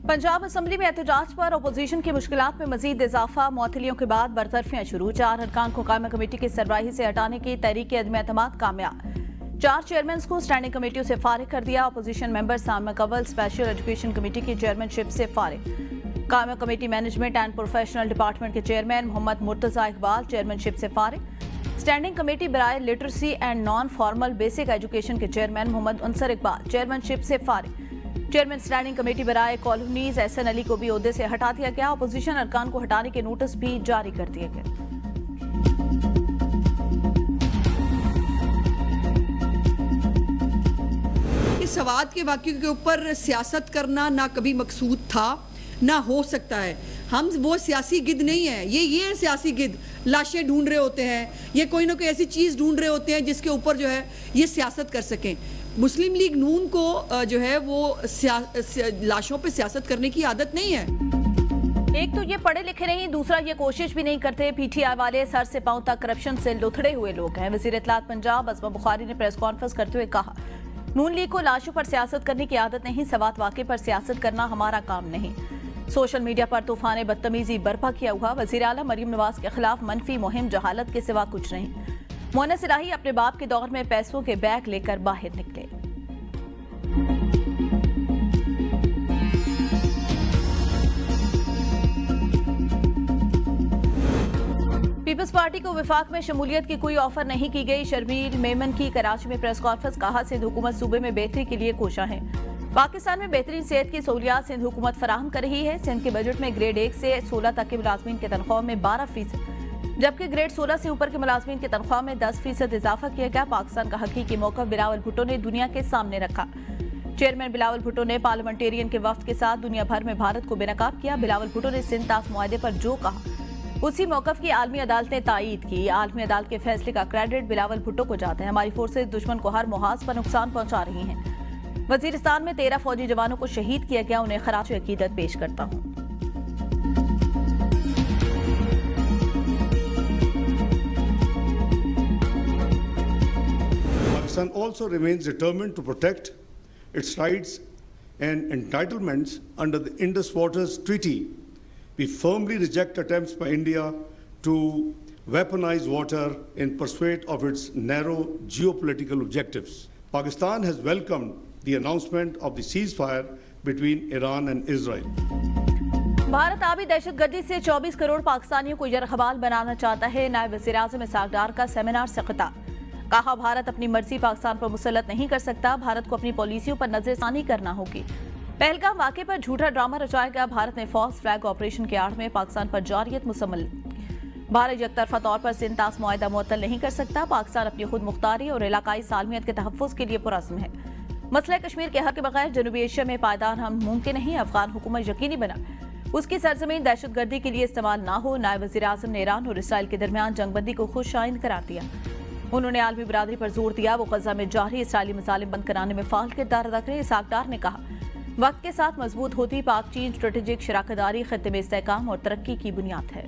Punjab assembly में एहतजाज पर अपोजिशन की मुश्किलात में मजीद इजाफा। मुअत्तलियों के बाद बरतरफियां शुरू। 4 अरकान को कायमा कमेटी की सरबराही से हटाने की तहरीक अदम एतमाद कामयाब। 4 चेयरमैन को स्टैंडिंग कमेटियों से फारिग कर दिया। अपोजिशन मेंबर सामना कवल स्पेशल एजुकेशन कमेटी की चेयरमैनशिप से फारिग। कायमा committee management and professional department के चेयरमैन मोहम्मद मुर्तजा इकबाल चेयरमैनशिप से फारिग। स्टैंडिंग कमेटी बराए literacy and non formal basic education के चेयरमैन मोहम्मद अंसर इकबाल चेयरमैनशिप से फारिग। चेयरमैन स्टैंडिंग कमेटी बराए कॉलोनीज एहसन अली को भी ओहदे से हटा दिया गया। अपोजिशन अरकान को हटाने के नोटिस भी जारी कर दिए गए। इस सवाद के वाक़े के ऊपर सियासत करना ना कभी मकसूद था ना हो सकता है। हम वो सियासी गिद्ध नहीं है, ये सियासी गिद्ध लाशें ढूंढ रहे होते हैं, ये कोई ना कोई ऐसी चीज़ ढूंढ रहे होते हैं जिसके ऊपर जो है ये सियासत कर सकें। मुस्लिम लीग नून को जो है वो लाशों पे सियासत करने की आदत नहीं है। एक तो ये पढ़े लिखे नहीं, दूसरा ये कोशिश भी नहीं करते। पीटीआई वाले सर से पांव तक करप्शन से लुथड़े हुए लोग हैं। वज़ीर इत्तलात पंजाब असमा बुखारी ने प्रेस कॉन्फ्रेंस करते हुए कहा, नून लीग को लाशों पर सियासत करने की आदत नहीं, सवात वाक़े पर सियासत करना हमारा काम नहीं। सोशल मीडिया पर तूफान बदतमीजी बर्पा किया हुआ। वज़ीर आला मरीम नवाज के खिलाफ मनफी मुहिम जहालत के सिवा कुछ नहीं। मोहनस इलाही अपने बाप के दौर में पैसों के बैग लेकर बाहर निकले। पीपल्स पार्टी को विफाक में शमूलियत की कोई ऑफर नहीं की गई। शर्मील मेमन की कराची में प्रेस कॉन्फ्रेंस। कहा, सिंध हुकूमत सूबे में बेहतरी के लिए कोशा है। पाकिस्तान में बेहतरीन सेहत की सहूलियात सिंध हुकूमत फराहम कर रही है। सिंध के बजट में ग्रेड 1 से 16 तक के मुलाजमीन के तनख्वाह में 12%, जबकि ग्रेड 16 से ऊपर के मुलाजमीन की तनख्वाह में 10% इजाफा किया गया। पाकिस्तान का हकीकी मौका बिलावल भुट्टो ने दुनिया के सामने रखा। चेयरमैन बिलावल भुट्टो ने पार्लियामेंटेरियन के वफ्द के साथ दुनिया भर में भारत को बेनकाब किया। बिलावल भुट्टो ने सिंध ताश मुआहदे पर जो कहा उसी मौकफ की आलमी अदालत ने तायीद की। आलमी अदालत के फैसले का क्रेडिट बिलावल भुट्टो को जाता है। हमारी फोर्सेज दुश्मन को हर मुहाज पर नुकसान पहुंचा रही हैं। वजीरिस्तान में 13 फौजी जवानों को शहीद किया गया। उन्हें खराज अकीदत पेश करता हूं। Pakistan also remains determined to protect its rights and entitlements under the Indus Waters Treaty. We firmly reject attempts by India to weaponize water in pursuit of its narrow geopolitical objectives. Pakistan has welcomed the announcement of the ceasefire between Iran and Israel. Bharat आबी दहशतगर्दी से 24 करोड़ पाकिस्तानियों को यरगबाल बनाना चाहता है। नायब वज़ीर-ए-आज़म इसहाक डार का सेमिनार से खिताब। कहा, भारत अपनी मर्जी पाकिस्तान पर मुसल्लत नहीं कर सकता। भारत को अपनी पॉलिसियों पर नजरसानी करना होगी। पहलगाम वाक़े पर झूठा ड्रामा रचाया गया। भारत ने फॉल्स फ्लैग ऑपरेशन के आड़ में पाकिस्तान पर जारियत मुसम्मल। भारत एकतरफा तौर पर सिंध ताश मुआहदा मुअत्तल नहीं कर सकता। पाकिस्तान अपनी खुद मुख्तारी और इलाकाई सालमियत के तहफ़्फ़ुज़ के लिए पुरज़्म है। मसला कश्मीर के हक के बगैर जनूबी एशिया में पायदार हम मुमकिन नहीं। अफगान हुकूमत यकीनी बना उसकी सरजमीन दहशतगर्दी के लिए इस्तेमाल ना हो। नायब वज़ीर-ए-आज़म ने ईरान और इसराइल के दरमियान जंगबंदी को खुश आइन करार दिया। उन्होंने आलमी बिरादरी पर जोर दिया वो गजा में जारी इसराइली मसालिम बंद कराने में फाल किरदार अदा करें। इसहाक डार ने कहा, वक्त के साथ मजबूत होती पाक चीन स्ट्रेटेजिक शराकतदारी खत्ते में इस्तेहकाम और तरक्की की बुनियाद है।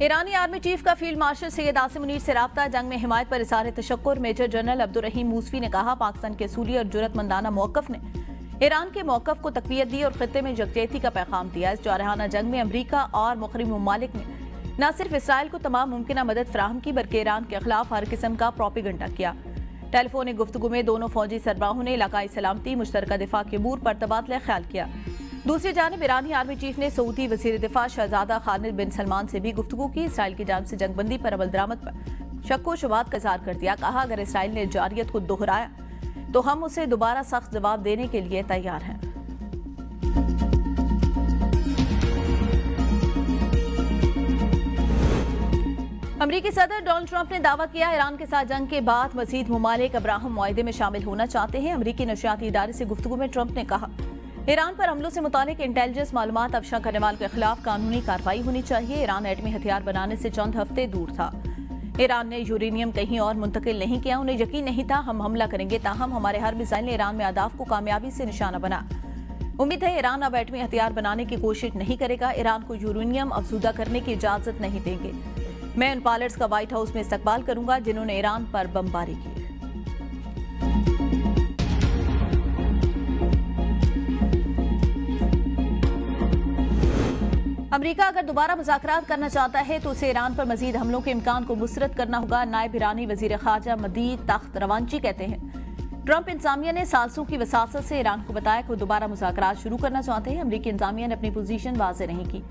ईरानी आर्मी चीफ का फील्ड मार्शल सैयद आसिम मुनीर से राब्ता। जंग में हिमायत पर इज़हार तशक्कुर। मेजर जनरल अब्दुर्रहीम मूसवी ने कहा, पाकिस्तान के असूली और जुर्रतमंदाना मौक़िफ़ ने ईरान के मौक़िफ़ को तक़वियत दी और खित्ते में यकजहती का पैगाम दिया। इस जारहाना जंग में अमरीका और मुक़र्रिब ममालिक ने न सिर्फ इसराइल को तमाम मुमकिन मदद फराहम की बल्कि ईरान के खिलाफ हर किस्म का प्रोपेगेंडा किया। टेलीफोनिक गुफ्तगू में दोनों फौजी सरबराहों ने इलाकाई सलामती मुश्तरका दिफा के अमूर पर तबादला ख्याल किया। दूसरी जानिब ईरानी आर्मी चीफ ने सऊदी वज़ीर दिफा शहजादा खालिद बिन सलमान से भी गुफ्तगू की। इसराइल की जानिब से जंगबंदी पर अमल दरामद पर शक्को शुबात का इज़हार कर दिया। कहा, अगर इसराइल ने जारियत को दोहराया तो हम उसे दोबारा सख्त जवाब देने के लिए तैयार हैं। अमरीकी सदर डोनाल्ड ट्रंप ने दावा किया, ईरान के साथ जंग के बाद मजीद ममालिक अब्राहम मुआहदे में शामिल होना चाहते हैं। अमरीकी नशियाती इदारे से गुफ्तगू में ट्रंप ने कहा, ईरान पर हमलों से मुतालिक इंटेलिजेंस मालूमात अफशा करने वालों के खिलाफ कानूनी कार्रवाई होनी चाहिए। ईरान एटमी हथियार बनाने से चंद हफ्ते दूर था। ईरान ने यूरेनियम कहीं और मुंतकिल नहीं किया। उन्हें यकीन नहीं था हम हमला करेंगे, ताहम हमारे हर मिसाइल ने ईरान में अहदाफ को कामयाबी से निशाना बना। उम्मीद है ईरान अब एटमी हथियार बनाने की कोशिश नहीं करेगा। ईरान को यूरेनियम अफजुदा करने की इजाजत नहीं देंगे। मैं उन पायलट्स का व्हाइट हाउस में इस्तकबाल करूंगा जिन्होंने ईरान पर बमबारी की। अमेरिका अगर दोबारा मुज़ाकरात करना चाहता है तो उसे ईरान पर मजीद हमलों के इम्कान को मुस्तरद करना होगा। नायब ईरानी वजीर खारजा मजीद तख्त रवांची कहते हैं ट्रंप इंतजामिया ने सालसों की वसासत से ईरान को बताया कि वो दोबारा मुज़ाकरात शुरू करना चाहते हैं। अमरीकी इंतजामिया ने अपनी पोजीशन वाज़ेह नहीं की।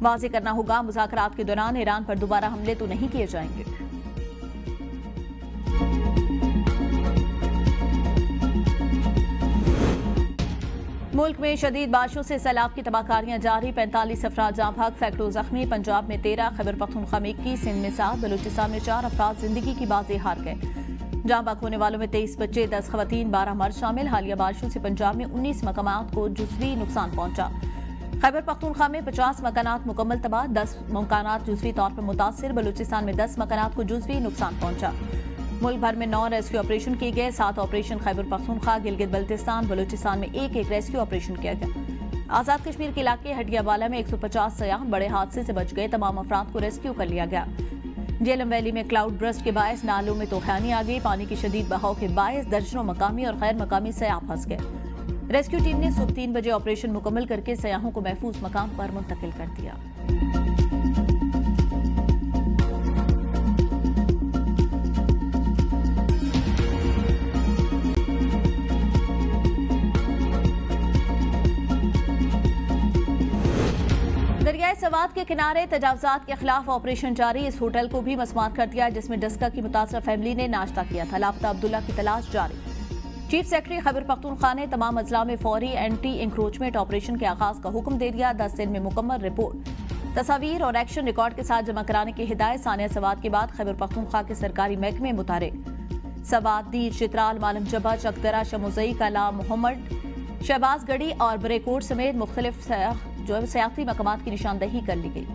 वाज़ेह करना होगा मुज़ाकरात के दौरान ईरान पर दोबारा हमले तो नहीं किए जाएंगे। मुल्क में शदीद बारिशों से सैलाब की तबाहकारियां जारी। 45 अफराद जाँ भाग, सैकड़ों जख्मी। पंजाब में 13, खैबर पख्तूनख्वा में 21, सिंध में 7, बलूचिस्तान में 4 अफराद जिंदगी की बाजी हार गए। जाँ भाग होने वालों में 23 बच्चे, 10 खवातीन, 12 मर्द शामिल। हालिया बारिशों से पंजाब में 19 मकामात को जुज़वी नुकसान पहुंचा। खैबर पख्तूनख्वा में 50 मकानात मुकम्मल तबाह, 10 मकानात जुज़वी तौर पर मुतासिर। बलूचिस्तान में 10 मकानात को जुज़वी नुकसान पहुंचा। मुल्क भर में 9 रेस्क्यू ऑपरेशन किए गए। 7 ऑपरेशन खैबर पख्तूनख्वा, गिलगित बल्तिस्तान, बलूचिस्तान में एक रेस्क्यू ऑपरेशन किया गया। आज़ाद कश्मीर के इलाके हटियावाला में 150 सयाह बड़े हादसे से बच गए। तमाम अफराद को रेस्क्यू कर लिया गया। जेलम वैली में क्लाउड बर्स्ट के बायस नालों में तूफानी आ गई। पानी के शदीद बहाव के बायस दर्जनों मकामी और गैर मकामी सयाह फंस गए। रेस्क्यू टीम ने सुबह 3 बजे ऑपरेशन मुकम्मल करके सयाहों को महफूज मकाम पर मुंतकिल कर दिया। दरियाए सवात के किनारे तजावजात के खिलाफ ऑपरेशन जारी। इस होटल को भी मसमार कर दिया जिसमें डस्का की मुतासर फैमिली ने नाश्ता किया था। लापता अब्दुल्ला की तलाश जारी। चीफ सेक्रेटरी खैबर पख्तूनख्वा ने तमाम अजला में फौरी एंटी इंक्रोचमेंट ऑपरेशन के आगाज का हुक्म दे दिया। 10 दिन में मुकम्मल रिपोर्ट, तस्वीर और एक्शन रिकॉर्ड के साथ जमा कराने की हिदायत। सानिया सवात के बाद खैबर पख्तूनख्वा के सरकारी महकमे मुतारे सवात, दीर, चित्राल, मालम जबा, चकदरा, शमोजई, कला, मोहम्मद, शहबाजगढ़ी और बरेकोट समेत मुख्तलिफ सियासी मकामात की निशानदही कर ली गई।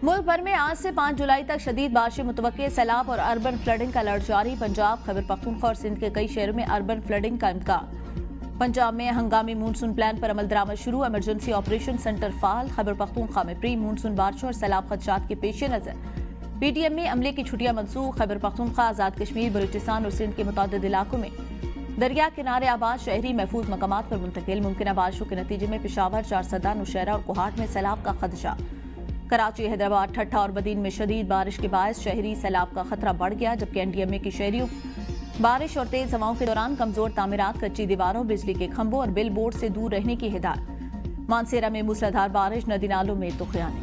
मुल्क भर में आज से 5 जुलाई तक शदीद बारिशें मुतवक्के। सैलाब और अर्बन फ्लडिंग का अलर्ट जारी। पंजाब, खैबर पख्तूनख्वा और सिंध के कई शहरों में अर्बन फ्लडिंग का इम्कान। पंजाब में हंगामी मानसून प्लान पर अमल दरामद शुरू। इमरजेंसी ऑपरेशन सेंटर फाल। खैबर पख्तूनख्वा में प्री मानसून बारिशों और सैलाब खदशात के पेश नजर पीटीएम में अमले की छुट्टियां मनसूख। खैबर पख्तूनख्वा, आजाद कश्मीर, बलूचिस्तान और सिंध के मुतअद्दिद इलाकों में दरिया किनारे आबाद शहरी महफूज मकामात पर मुंतकिल। मुमकिन बारिशों के नतीजे में पेशावर, चारसदा, नौशहरा और कोहाट में सैलाब का खदशा। कराची, हैदराबाद, ठट्ठा और बदीन में शदीद बारिश के बायस शहरी सैलाब का खतरा बढ़ गया। जबकि एनडीएमए की शहरियों बारिश और तेज हवाओं के दौरान कमजोर तामीरात, कच्ची दीवारों, बिजली के खंभों और बिल बोर्ड से दूर रहने की हिदायत। मानसेरा में मूसलाधार बारिश, नदी नालों में तुफान।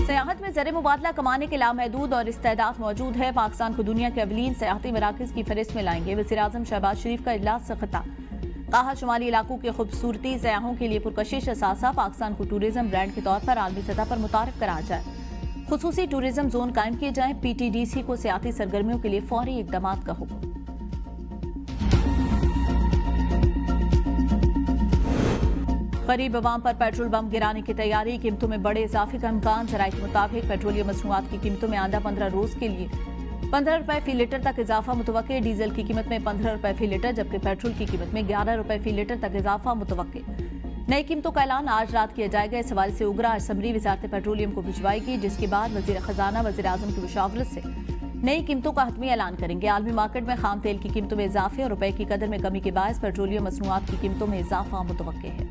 सयाहत में ज़र मुबादला कमाने के लामहदूद और इस्तेदाद मौजूद है। पाकिस्तान को दुनिया के अवलीन सयाहती मराकज़ की फहरिस्त में लाएंगे। वज़ीर आज़म शहबाज शरीफ का इजलास से खिताब। कहा, शुमाली इलाकों की खूबसूरती सयाहों के लिए पुरकशिश असासा। पाकिस्तान को टूरिज्म ब्रांड के तौर पर आलमी सतह पर मुतारिफ कराया जाए। खुसूसी टूरिज्म जोन कायम किए जाए। पीटीडीसी को सियाती सरगर्मियों के लिए फौरी इकदाम का हुक्म। गरीब अवाम पर पेट्रोल बम गिराने की तैयारी। कीमतों में बड़े इजाफे का इम्कान। जराये के मुताबिक पेट्रोलियम मसनूआत की कीमतों में आंदा 15 रोज के लिए 15 रुपए फी लीटर तक इजाफा मुतवक्के। डीजल की कीमत में 15 रुपए फी लीटर, जबकि पेट्रोल की कीमत में 11 रुपए फी लीटर तक इजाफा मुतवक्के। नई कीमतों का ऐलान आज रात किया जाएगा। इस हवाले से उगरा असम्बली वजारत पेट्रोलियम को भिजवाएगी, जिसके बाद वजीर खजाना वजीर आजम की मुशावरत से नई कीमतों का हतमी ऐलान करेंगे। आलमी मार्केट में खाम तेल की कीमतों में इजाफे और रुपए की कदर में कमी के बायस पेट्रोलियम मसनूआत की कीमतों में इजाफा मुतवक्के है।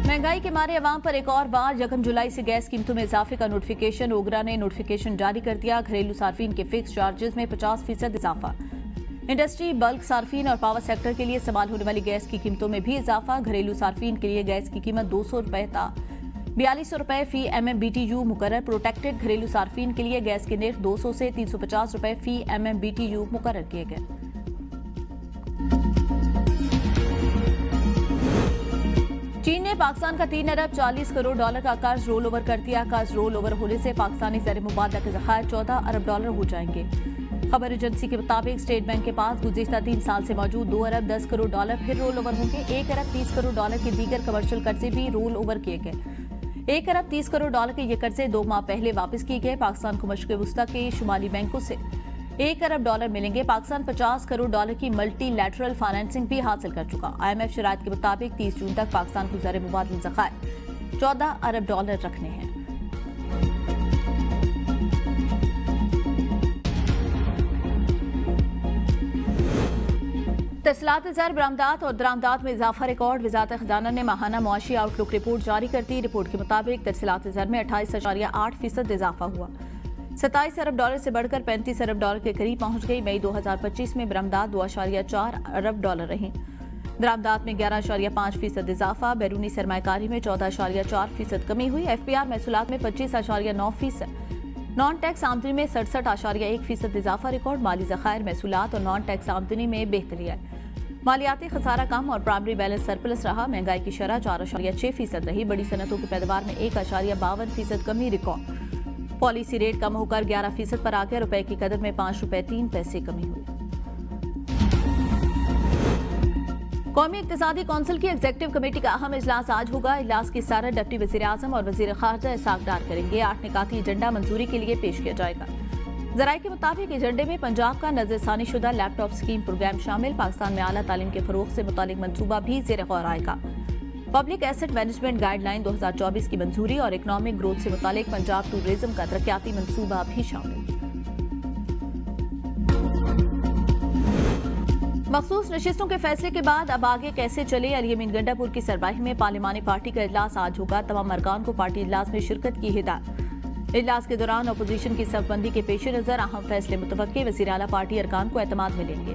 महंगाई के मारे अवाम पर एक और बार 1 जुलाई से गैस कीमतों में इजाफे का नोटिफिकेशन। ओगरा ने नोटिफिकेशन जारी कर दिया। घरेलू सार्फिन के फिक्स चार्जेस में 50% इजाफा। इंडस्ट्री, बल्क सार्फिन और पावर सेक्टर के लिए इस्तेमाल होने वाली गैस की कीमतों में भी इजाफा। घरेलू सार्फिन के लिए गैस की कीमत 200 रुपए था 4200 रुपए फी MMBTU मुकर्रर। प्रोटेक्टेड घरेलू सार्फिन के लिए गैस के निर्ख 200 से 350 रुपए फी MMBTU मुकर्रर किए गए। चीन ने पाकिस्तान का 3 अरब 40 करोड़ डॉलर का कर्ज रोल ओवर कर दिया। कर्ज रोल ओवर होने से पाकिस्तानी ज़र मुबादला के ज़खायर 14 अरब डॉलर हो जाएंगे। खबर एजेंसी के मुताबिक स्टेट बैंक के पास गुज़िश्ता 3 साल से मौजूद 2 अरब 10 करोड़ डॉलर फिर रोल ओवर होंगे। 1 अरब 30 करोड़ डॉलर के दीगर कमर्शियल कर्जे भी रोल ओवर किए गए। 1 अरब 30 करोड़ डॉलर के ये कर्जे 2 माह पहले वापस किए गए। पाकिस्तान को मशरिक़ वस्ता के शुमाली बैंकों से 1 अरब डॉलर मिलेंगे। पाकिस्तान 50 करोड़ डॉलर की मल्टीलैटरल फाइनेंसिंग भी हासिल कर चुका। IMF शराइत के मुताबिक 30 जून तक पाकिस्तान को ज़र मुबादला ज़खायर 14 अरब डॉलर रखने हैं। तस्लात ज़र बरामदात और दरामदात में इजाफा रिकॉर्ड। वज़ारत खजाना ने माहाना मुआशी आउटलुक रिपोर्ट जारी कर दी। रिपोर्ट के मुताबिक तस्लात ज़र में 28.8% इजाफा हुआ। 27 अरब डॉलर से बढ़कर 35 अरब डॉलर के करीब पहुंच गई। मई 2025 में बरामदात 2.4 अरब डॉलर रही। दरामदात में 11.5% इजाफा। बैरूनी सरमायाकारी में 14.4% कमी हुई। FPR महसूलात में 25.9%। नॉन टैक्स आमदनी में 67.1% इजाफा रिकॉर्ड। माली ज़खायर महसूलात और नॉन टैक्स आमदनी में बेहतरी आई। मालियाती खसारा कम और प्राइमरी बैलेंस सरप्लस रहा। महंगाई की शरह 4.6% रही। बड़ी सनतों की पैदावार में 1.52% कमी रिकॉर्ड। पॉलिसी रेट कम होकर 11% पर आ गया। रुपए की कदर में 5 रुपए 3 पैसे कमी हुई। कौमी इक्तिसादी कौंसिल की एग्जीक्यूटिव कमेटी का अहम इजलास आज होगा। इजलास की सदारत डिप्टी वज़ीर आज़म और वज़ीर ख़ारजा इसाक डार करेंगे। 8 निकाती एजेंडा मंजूरी के लिए पेश किया जाएगा। ज़राए के मुताबिक एजेंडे में पंजाब का नज़रसानी शुदा लैपटॉप स्कीम प्रोग्राम शामिल। पाकिस्तान में आला तालीम के फ़रोग़ से मुतालिक मनसूबा भी ज़ेर गौर आएगा। पब्लिक एसेट मैनेजमेंट गाइडलाइन 2024 की मंजूरी और इकनॉमिक ग्रोथ से मुतालिक पंजाब टूरिज्म का तरक्याती मनसूबा भी शामिल। मखसूस नशिस्तों के फैसले के बाद अब आगे कैसे चले। अली अमीन गंडापुर की सरबराही में पार्लिमानी पार्टी का इजलास आज होगा। तमाम अरकान को पार्टी इजलास में शिरकत की हिदायत। इजलास के दौरान अपोजिशन की सफबंदी के पेश नज़र अहम फैसले मुतवक्के। वज़ीर आला पार्टी अरकान को एतमाद मिलेंगे।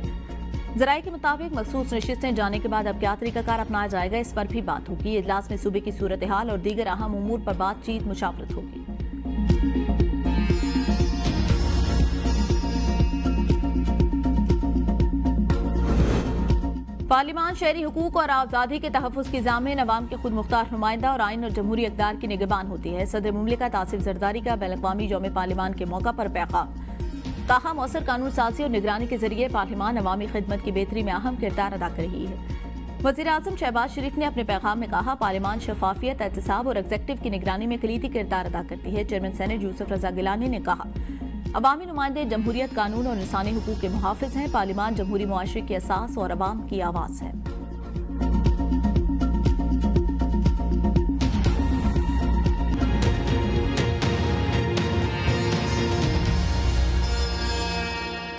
ज़राए के मुताबिक मखसूस नशिस्तें जाने के बाद अब क्या तरीकाकार अपनाया जाएगा, इस पर भी बात होगी। इजलास में सूबे की सूरत हाल और दीगर अहम उमूर पर बातचीत मुशावरत होगी। पार्लिमान शहरी हुकूक और आज़ादी के तहफ़्फ़ुज़ की ज़ामिन अवाम के खुद मुख्तार नुमाइंदा और आइन और जमहूरी इक़्तिदार की निगहबान होती है। सदर मुमलिकत आसिफ ज़रदारी का बैन-अक़वामी यौम पार्लिमान के मौका पर पैगाम। ताहा मौसर कानून साज़ी और निगरानी के जरिए पार्लिमान अवामी खिदमत की बेहतरी में अहम किरदार अदा कर रही है। वज़ीर आज़म शहबाज शरीफ ने अपने पैगाम में कहा, पार्लिमान शफाफियत, एहतसाब और एग्जीक्यूटिव की निगरानी में कलीदी किरदार अदा करती है। चेयरमैन सेनेट यूसुफ रज़ा गिलानी ने कहा, अवामी नुमाइंदे जमहूरियत, कानून और इंसानी हुकूक के मुहाफ़िज़ हैं। पार्लिमान जमहूरी मुआशरे की असास और अवाम की आवाज़ है।